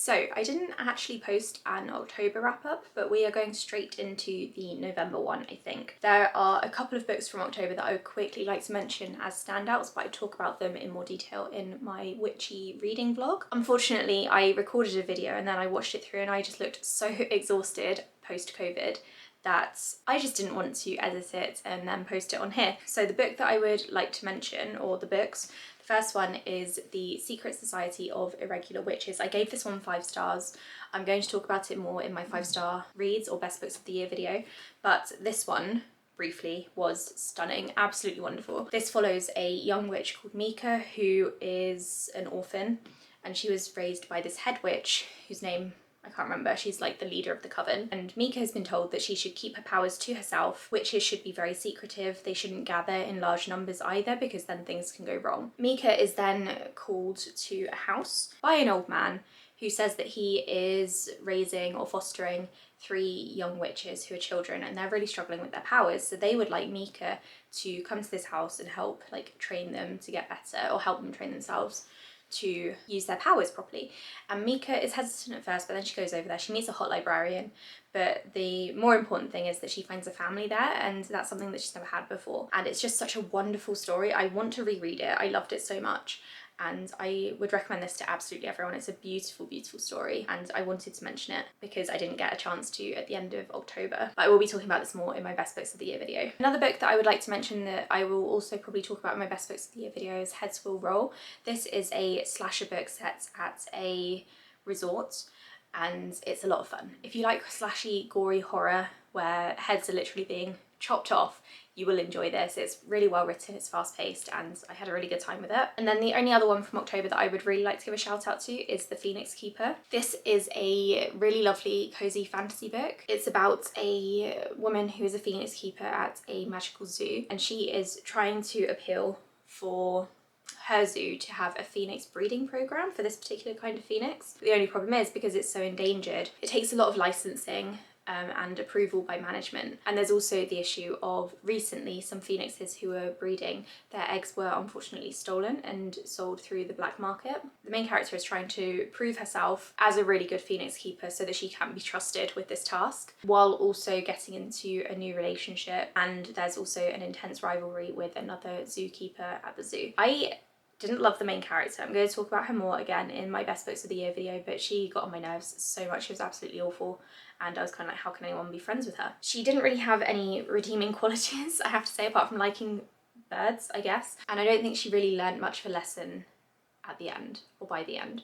So I didn't actually post an October wrap up, but we are going straight into the November one, I think. There are a couple of books from October that I would quickly like to mention as standouts, but I talk about them in more detail in my witchy reading vlog. Unfortunately, I recorded a video and then I watched it through and I just looked so exhausted post-COVID that I just didn't want to edit it and then post it on here. So the book that I would like to mention, or the books, the first one is The Secret Society of Irregular Witches. I gave this one 5 stars. I'm going to talk about it more in my 5-star reads or best books of the year video, but this one briefly was stunning, absolutely wonderful. This follows a young witch called Mika who is an orphan, and she was raised by this head witch whose name I can't remember. She's like the leader of the coven. And Mika has been told that she should keep her powers to herself. Witches should be very secretive. They shouldn't gather in large numbers either, because then things can go wrong. Mika is then called to a house by an old man who says that he is raising or fostering 3 young witches who are children, and they're really struggling with their powers. So they would like Mika to come to this house and help like train them to get better, or help them train themselves to use their powers properly. And Mika is hesitant at first, but then she goes over there, she meets a hot librarian, but the more important thing is that she finds a family there, and that's something that she's never had before. And it's just such a wonderful story. I want to reread it. I loved it so much, and I would recommend this to absolutely everyone. It's a beautiful, beautiful story, and I wanted to mention it because I didn't get a chance to at the end of October. But I will be talking about this more in my best books of the year video. Another book that I would like to mention that I will also probably talk about in my best books of the year video is Heads Will Roll. This is a slasher book set at a resort, and it's a lot of fun. If you like slashy, gory horror where heads are literally being chopped off, you will enjoy this. It's really well written, it's fast paced, and I had a really good time with it. And then the only other one from October that I would really like to give a shout out to is The Phoenix Keeper. This is a really lovely cozy fantasy book. It's about a woman who is a phoenix keeper at a magical zoo, and she is trying to appeal for her zoo to have a phoenix breeding program for this particular kind of phoenix. The only problem is, because it's so endangered, it takes a lot of licensing and approval by management. And there's also the issue of recently some phoenixes who were breeding, their eggs were unfortunately stolen and sold through the black market. The main character is trying to prove herself as a really good phoenix keeper so that she can be trusted with this task, while also getting into a new relationship. And there's also an intense rivalry with another zookeeper at the zoo. I didn't love the main character. I'm going to talk about her more again in my best books of the year video, but she got on my nerves so much. She was absolutely awful, and I was kind of like, how can anyone be friends with her? She didn't really have any redeeming qualities, I have to say, apart from liking birds, I guess. And I don't think she really learned much of a lesson at the end, or by the end.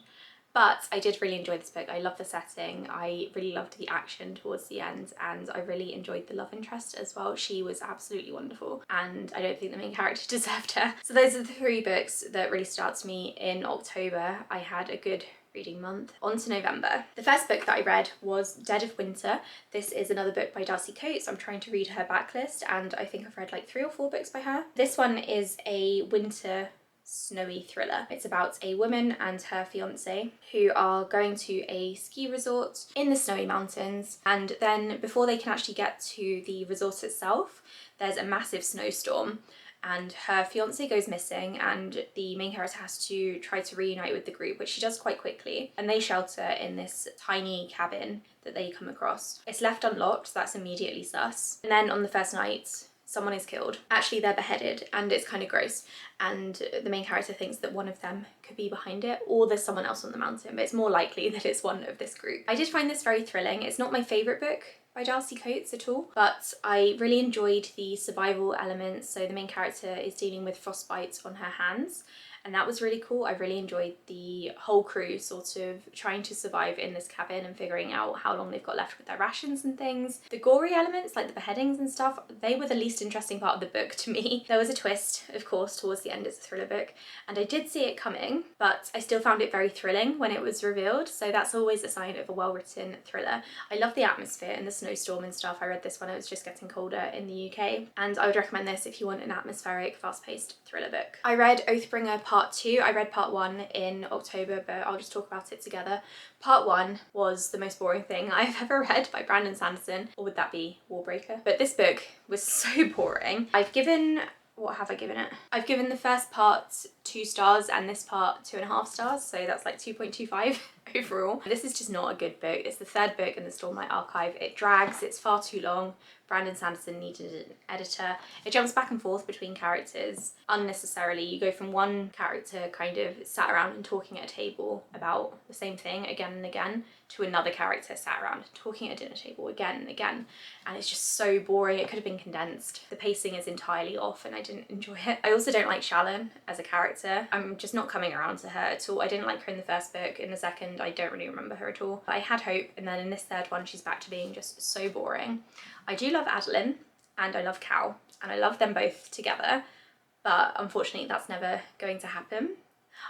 But I did really enjoy this book. I love the setting, I really loved the action towards the end, and I really enjoyed the love interest as well. She was absolutely wonderful, and I don't think the main character deserved her. So those are the 3 books that really stood out to me in October. I had a good reading month. On to November. The first book that I read was Dead of Winter. This is another book by Darcy Coates. I'm trying to read her backlist, and I think I've read like 3 or 4 books by her. This one is a winter snowy thriller. It's about a woman and her fiance who are going to a ski resort in the snowy mountains, and then before they can actually get to the resort itself, there's a massive snowstorm and her fiance goes missing, and the main character has to try to reunite with the group, which she does quite quickly, and they shelter in this tiny cabin that they come across. It's left unlocked, so that's immediately sus. And then on the first night, someone is killed. Actually, they're beheaded, and it's kind of gross. And the main character thinks that one of them could be behind it, or there's someone else on the mountain, but it's more likely that it's one of this group. I did find this very thrilling. It's not my favourite book by Darcy Coates at all, but I really enjoyed the survival elements. So the main character is dealing with frostbite on her hands, and that was really cool. I really enjoyed the whole crew sort of trying to survive in this cabin and figuring out how long they've got left with their rations and things. The gory elements, like the beheadings and stuff, they were the least interesting part of the book to me. There was a twist, of course, towards the end. It's a thriller book, and I did see it coming, but I still found it very thrilling when it was revealed, so that's always a sign of a well-written thriller. I love the atmosphere and the snowstorm and stuff. I read this when it was just getting colder in the UK, and I would recommend this if you want an atmospheric, fast-paced thriller book. I read Oathbringer Part 2. I read Part 1 in October, but I'll just talk about it together. Part 1 was the most boring thing I've ever read by Brandon Sanderson, or would that be Warbreaker? But this book was so boring. What have I given it? I've given the first part 2 stars and this part 2.5 stars, so that's like 2.25 overall. This is just not a good book. It's the 3rd book in the Stormlight archive. It drags, it's far too long. Brandon Sanderson needed an editor. It jumps back and forth between characters unnecessarily. You go from one character kind of sat around and talking at a table about the same thing again and again to another character sat around talking at a dinner table again and again, and it's just so boring. It could have been condensed. The pacing is entirely off and I didn't enjoy it. I also don't like Shalyn as a character. I'm just not coming around to her at all. I didn't like her in the 1st book. In the 2nd, I don't really remember her at all. But I had hope, and then in this 3rd one, she's back to being just so boring. I do love Adeline and I love Cal, and I love them both together, but unfortunately that's never going to happen.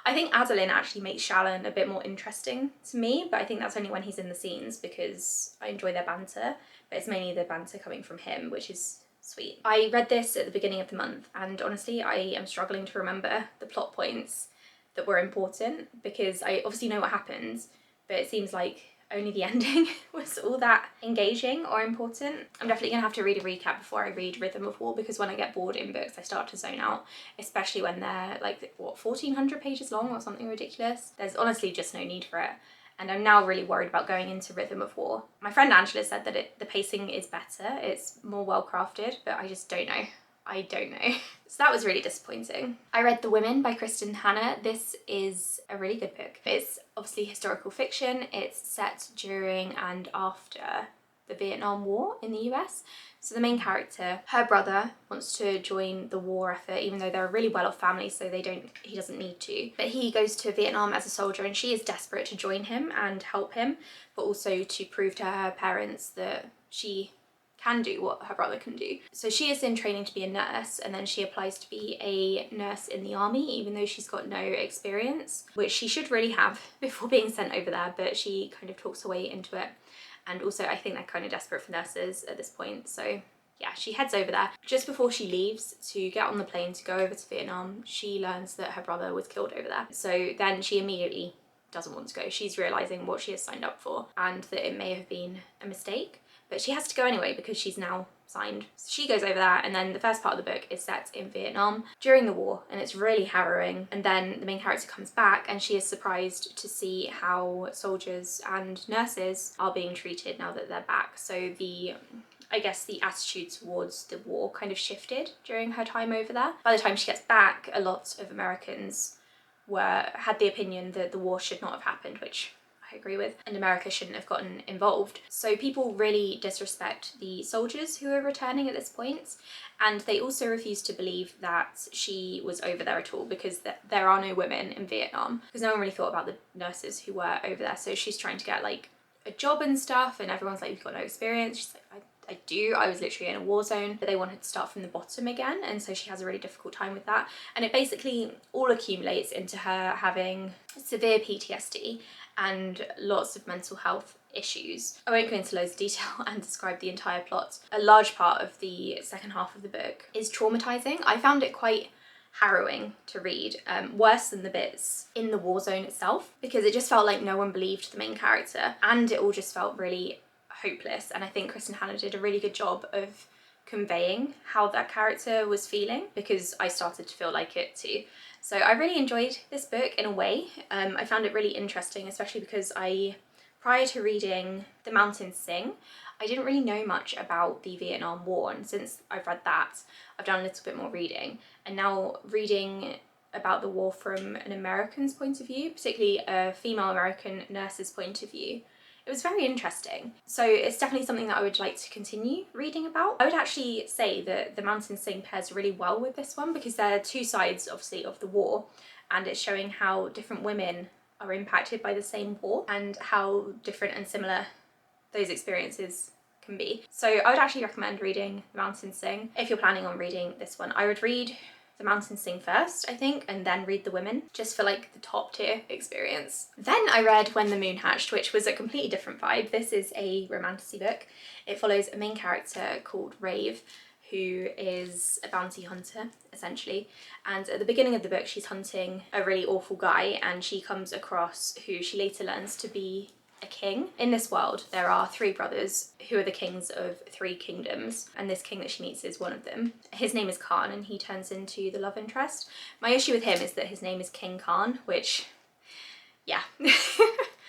I think Adeline actually makes Shalyn a bit more interesting to me, but I think that's only when he's in the scenes because I enjoy their banter, but it's mainly the banter coming from him, which is sweet. I read this at the beginning of the month and honestly I am struggling to remember the plot points that were important because I obviously know what happens, but it seems like only the ending was all that engaging or important. I'm definitely gonna have to read a recap before I read Rhythm of War because when I get bored in books I start to zone out, especially when they're like, what, 1400 pages long or something ridiculous. There's honestly just no need for it. And I'm now really worried about going into Rhythm of War. My friend Angela said that the pacing is better, it's more well crafted, but I just don't know. I don't know. So that was really disappointing. I read The Women by Kristen Hanna. This is a really good book. It's obviously historical fiction. It's set during and after the Vietnam War in the US. So the main character, her brother wants to join the war effort even though they're a really well-off family, so he doesn't need to. But he goes to Vietnam as a soldier and she is desperate to join him and help him, but also to prove to her parents that she can do what her brother can do. So she is in training to be a nurse and then she applies to be a nurse in the army even though she's got no experience, which she should really have before being sent over there, but she kind of talks her way into it. And also I think they're kind of desperate for nurses at this point, so yeah, she heads over there. Just before she leaves to get on the plane to go over to Vietnam, she learns that her brother was killed over there. So then she immediately doesn't want to go. She's realising what she has signed up for and that it may have been a mistake. But she has to go anyway because she's now signed. So she goes over there and then the first part of the book is set in Vietnam during the war and it's really harrowing. And then the main character comes back and she is surprised to see how soldiers and nurses are being treated now that they're back. So I guess the attitude towards the war kind of shifted during her time over there. By the time she gets back, a lot of Americans had the opinion that the war should not have happened, which I agree with, and America shouldn't have gotten involved. So people really disrespect the soldiers who are returning at this point, and they also refuse to believe that she was over there at all because there are no women in Vietnam, because no one really thought about the nurses who were over there. So she's trying to get like a job and stuff and everyone's like, you've got no experience. She's like, I do, I was literally in a war zone, but they wanted to start from the bottom again, and so she has a really difficult time with that. And it basically all accumulates into her having severe PTSD and lots of mental health issues. I won't go into loads of detail and describe the entire plot. A large part of the 2nd half of the book is traumatizing. I found it quite harrowing to read, worse than the bits in the war zone itself, because it just felt like no one believed the main character and it all just felt really hopeless. And I think Kristen Hanna did a really good job of conveying how that character was feeling, because I started to feel like it too. So I really enjoyed this book in a way. I found it really interesting, especially because prior to reading The Mountains Sing, I didn't really know much about the Vietnam War, and since I've read that, I've done a little bit more reading. And now reading about the war from an American's point of view, particularly a female American nurse's point of view, it was very interesting. So it's definitely something that I would like to continue reading about. I would actually say that The Mountains Sing pairs really well with this one because there are two sides, obviously, of the war, and it's showing how different women are impacted by the same war and how different and similar those experiences can be. So I would actually recommend reading The Mountains Sing if you're planning on reading this one. I would read The Mountains Sing first, I think, and then read The Women, just for like the top tier experience. Then I read When the Moon Hatched, which was a completely different vibe. This is a romantasy book. It follows a main character called Rave, who is a bounty hunter, essentially. And at the beginning of the book, she's hunting a really awful guy, and she comes across who she later learns to be a king. In this world, there are 3 brothers who are the kings of 3 kingdoms, and this king that she meets is one of them. His name is Khan, and he turns into the love interest. My issue with him is that his name is King Khan, which, yeah.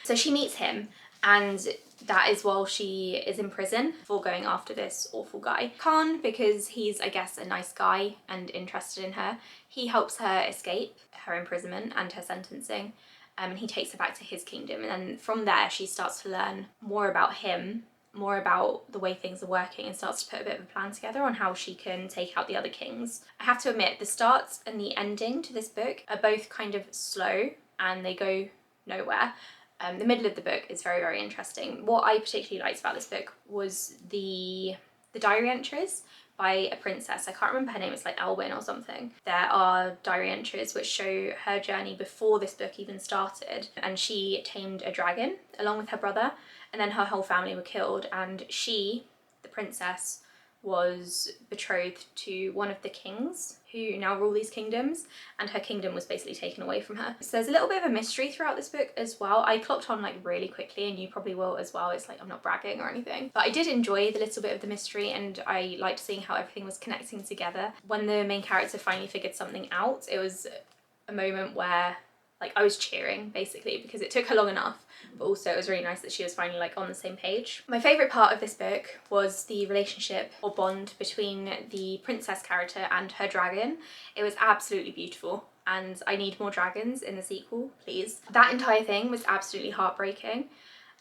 So she meets him, and that is while she is in prison for going after this awful guy. Khan, because he's, I guess, a nice guy and interested in her, he helps her escape her imprisonment and her sentencing, and he takes her back to his kingdom. And then from there, she starts to learn more about him, more about the way things are working, and starts to put a bit of a plan together on how she can take out the other kings. I have to admit, the start and the ending to this book are both kind of slow and they go nowhere. The middle of the book is very, very interesting. What I particularly liked about this book was the diary entries by a princess. I can't remember her name, it's like Elwyn or something. There are diary entries which show her journey before this book even started, and she tamed a dragon along with her brother, and then her whole family were killed, and she, the princess, was betrothed to one of the kings who now rule these kingdoms, and her kingdom was basically taken away from her. So there's a little bit of a mystery throughout this book as well. I clocked on like really quickly, and you probably will as well. It's like, I'm not bragging or anything, but I did enjoy the little bit of the mystery, and I liked seeing how everything was connecting together. When the main character finally figured something out, it was a moment where like I was cheering basically, because it took her long enough, but also it was really nice that she was finally like on the same page. My favourite part of this book was the relationship or bond between the princess character and her dragon. It was absolutely beautiful, and I need more dragons in the sequel, please. That entire thing was absolutely heartbreaking,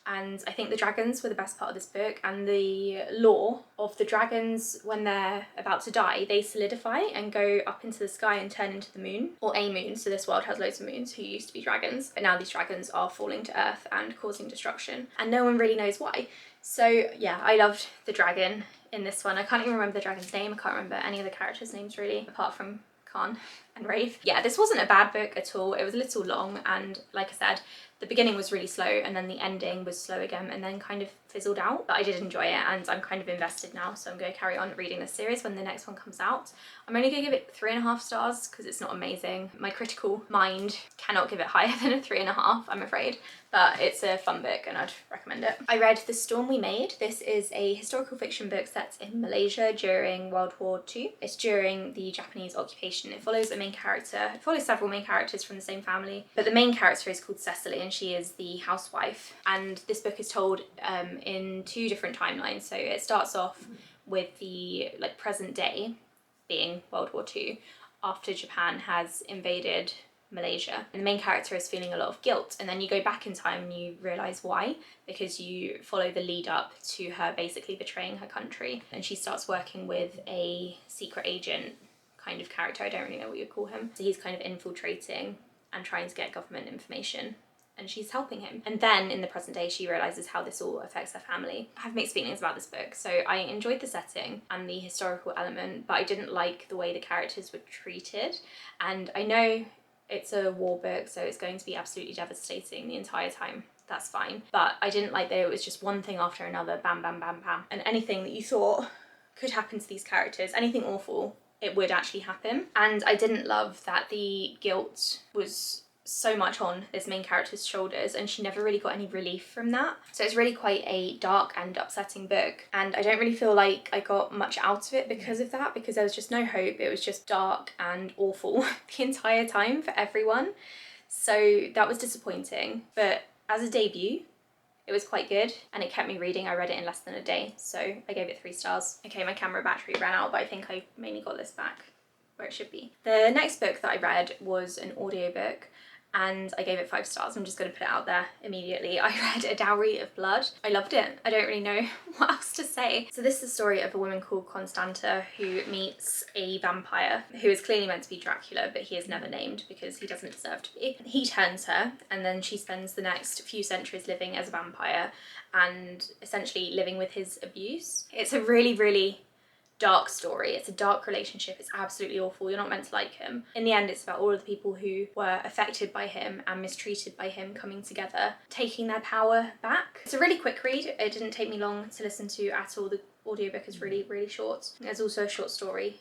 and I think the dragons were the best part of this book, and the lore of the dragons when they're about to die, they solidify and go up into the sky and turn into the moon, or a moon. So this world has loads of moons who used to be dragons, but now these dragons are falling to earth and causing destruction, and no one really knows why. So yeah, I loved the dragon in this one. I can't even remember the dragon's name. I can't remember any of the characters' names really, apart from Khan and Rafe. Yeah, this wasn't a bad book at all. It was a little long, and like I said, the beginning was really slow, and then the ending was slow again, and then kind of fizzled out. But I did enjoy it, and I'm kind of invested now, so I'm going to carry on reading this series when the next one comes out. I'm only going to give it 3.5 stars because it's not amazing. My critical mind cannot give it higher than a 3.5, I'm afraid, but it's a fun book and I'd recommend it. I read The Storm We Made. This is a historical fiction book set in Malaysia during World War II. It's during the Japanese occupation. It follows a main character. It follows several main characters from the same family, but the main character is called Cecily, and she is the housewife. And this book is told in 2 different timelines. So it starts off with the like present day, being World War II, after Japan has invaded Malaysia, and the main character is feeling a lot of guilt, and then you go back in time and you realise why, because you follow the lead up to her basically betraying her country, and she starts working with a secret agent kind of character. I don't really know what you'd call him. So he's kind of infiltrating and trying to get government information, and she's helping him. And then in the present day, she realises how this all affects her family. I have mixed feelings about this book. So I enjoyed the setting and the historical element, but I didn't like the way the characters were treated. And I know it's a war book, so it's going to be absolutely devastating the entire time. That's fine. But I didn't like that it was just one thing after another, bam, bam, bam, bam. And anything that you thought could happen to these characters, anything awful, it would actually happen. And I didn't love that the guilt was so much on this main character's shoulders, and she never really got any relief from that. So it's really quite a dark and upsetting book, and I don't really feel like I got much out of it because of that, because there was just no hope. It was just dark and awful the entire time for everyone. So that was disappointing, but as a debut, it was quite good, and it kept me reading. I read it in less than a day, so I gave it 3 stars. Okay, my camera battery ran out, but I think I mainly got this back where it should be. The next book that I read was an audiobook, and I gave it 5 stars. I'm just going to put it out there immediately. I read A Dowry of Blood. I loved it. I don't really know what else to say. So this is the story of a woman called Constanta who meets a vampire who is clearly meant to be Dracula, but he is never named because he doesn't deserve to be. He turns her, and then she spends the next few centuries living as a vampire and essentially living with his abuse. It's a really, really dark story. It's a dark relationship. It's absolutely awful. You're not meant to like him. In the end, it's about all of the people who were affected by him and mistreated by him coming together, taking their power back. It's a really quick read. It didn't take me long to listen to at all. The audiobook is really, really short. There's also a short story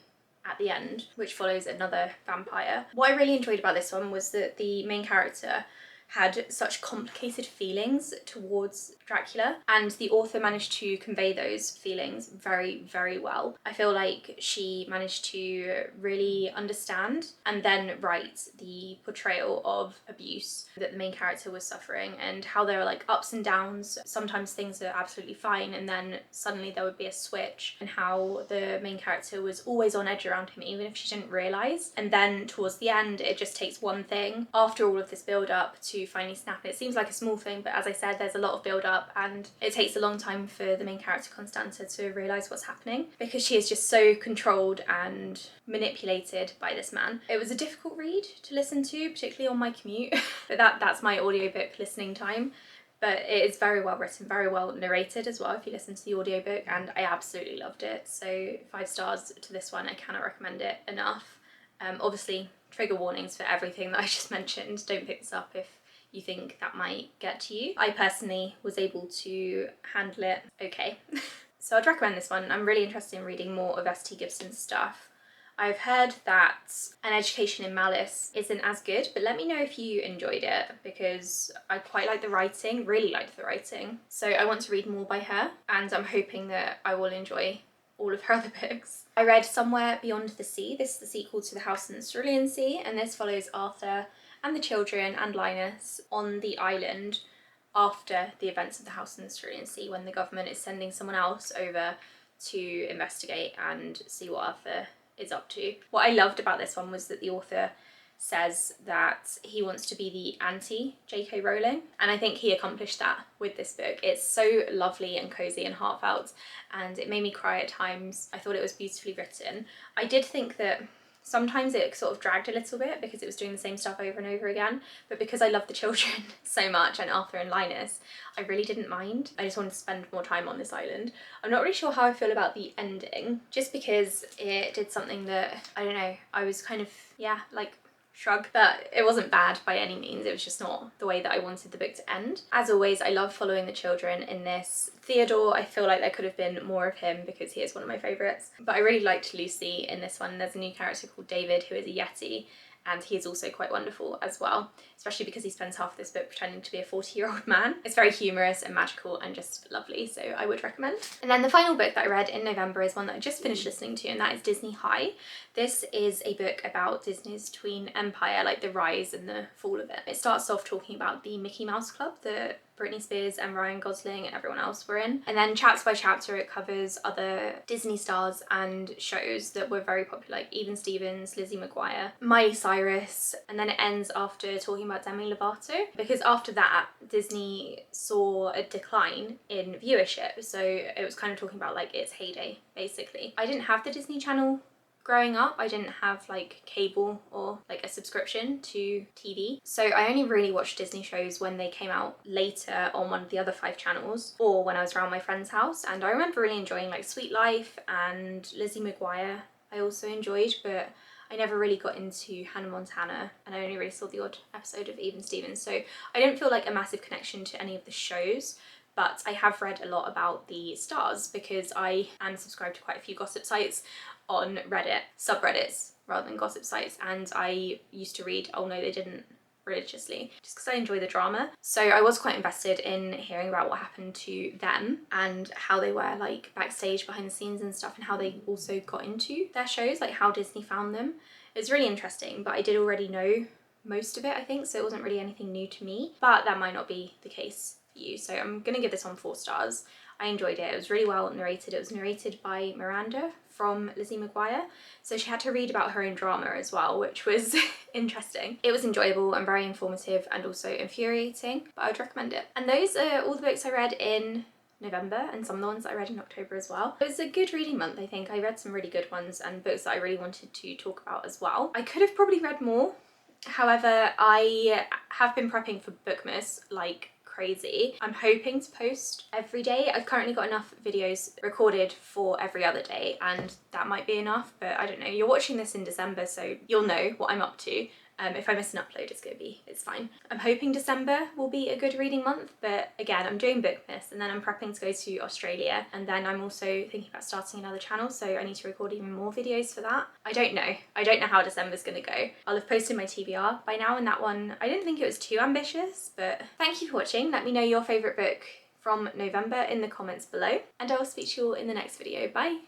at the end, which follows another vampire. What I really enjoyed about this one was that the main character had such complicated feelings towards Dracula, and the author managed to convey those feelings very, very well. I feel like she managed to really understand and then write the portrayal of abuse that the main character was suffering, and how there are like ups and downs. Sometimes things are absolutely fine and then suddenly there would be a switch, and how the main character was always on edge around him even if she didn't realise. And then towards the end it just takes one thing after all of this build up to finally snap. It seems like a small thing, but as I said, there's a lot of build up and it takes a long time for the main character Constanza to realise what's happening, because she is just so controlled and manipulated by this man. It was a difficult read to listen to, particularly on my commute, but that's my audiobook listening time. But it is very well written, very well narrated as well if you listen to the audiobook, and I absolutely loved it. So 5 stars to this one. I cannot recommend it enough. Obviously, trigger warnings for everything that I just mentioned. Don't pick this up if you think that might get to you. I personally was able to handle it okay. So I'd recommend this one. I'm really interested in reading more of S.T. Gibson's stuff. I've heard that An Education in Malice isn't as good, but let me know if you enjoyed it, because I quite like the writing, really liked the writing. So I want to read more by her, and I'm hoping that I will enjoy all of her other books. I read Somewhere Beyond the Sea. This is the sequel to The House in the Cerulean Sea, and this follows Arthur and the children and Linus on the island after the events of The House in the Cerulean Sea, when the government is sending someone else over to investigate and see what Arthur is up to. What I loved about this one was that the author says that he wants to be the anti J.K. Rowling, and I think he accomplished that with this book. It's so lovely and cozy and heartfelt, and it made me cry at times. I thought it was beautifully written. I did think that sometimes it sort of dragged a little bit because it was doing the same stuff over and over again, but because I love the children so much, and Arthur and Linus, I really didn't mind. I just wanted to spend more time on this island. I'm not really sure how I feel about the ending, just because it did something that, I don't know, I was kind of, yeah, like, shrug, but it wasn't bad by any means. It was just not the way that I wanted the book to end. As always, I love following the children in this. Theodore, I feel like there could have been more of him because he is one of my favourites, but I really liked Lucy in this one. There's a new character called David who is a Yeti, and he is also quite wonderful as well, especially because he spends half of this book pretending to be a 40-year-old man. It's very humorous and magical and just lovely, so I would recommend. And then the final book that I read in November is one that I just finished listening to, and that is Disney High. This is a book about Disney's tween empire, like the rise and the fall of it. It starts off talking about the Mickey Mouse Club that Britney Spears and Ryan Gosling and everyone else were in. And then chapter by chapter it covers other Disney stars and shows that were very popular, like Even Stevens, Lizzie McGuire, Miley Cyrus, and then it ends after talking about Demi Lovato, because after that Disney saw a decline in viewership, so it was kind of talking about like its heyday basically. I didn't have the Disney Channel growing up. I didn't have like cable or like a subscription to TV, so I only really watched Disney shows when they came out later on one of the other 5 channels, or when I was around my friend's house. And I remember really enjoying like Sweet Life and Lizzie McGuire I also enjoyed, but I never really got into Hannah Montana, and I only really saw the odd episode of Even Stevens, so I didn't feel like a massive connection to any of the shows. But I have read a lot about the stars because I am subscribed to quite a few gossip sites on Reddit, subreddits rather than gossip sites, and I used to read Oh No They Didn't religiously just because I enjoy the drama. So I was quite invested in hearing about what happened to them and how they were like backstage behind the scenes and stuff, and how they also got into their shows, like how Disney found them. It was really interesting, but I did already know most of it, I think, so it wasn't really anything new to me, but that might not be the case for you. So I'm gonna give this one 4 stars. I enjoyed it. It was really well narrated. It was narrated by Miranda from Lizzie McGuire, so she had to read about her own drama as well, which was interesting. It was enjoyable and very informative and also infuriating, but I would recommend it. And those are all the books I read in November, and some of the ones that I read in October as well. It was a good reading month, I think. I read some really good ones and books that I really wanted to talk about as well. I could have probably read more. However, I have been prepping for Bookmas like crazy. I'm hoping to post every day. I've currently got enough videos recorded for every other day, and that might be enough, but I don't know. You're watching this in December, so you'll know what I'm up to If I miss an upload, it's fine. I'm hoping December will be a good reading month, but again, I'm doing Bookmas and then I'm prepping to go to Australia, and then I'm also thinking about starting another channel, so I need to record even more videos for that. I don't know how December's gonna go. I'll have posted my TBR by now, and that one, I didn't think it was too ambitious, but thank you for watching. Let me know your favourite book from November in the comments below, and I will speak to you all in the next video. Bye!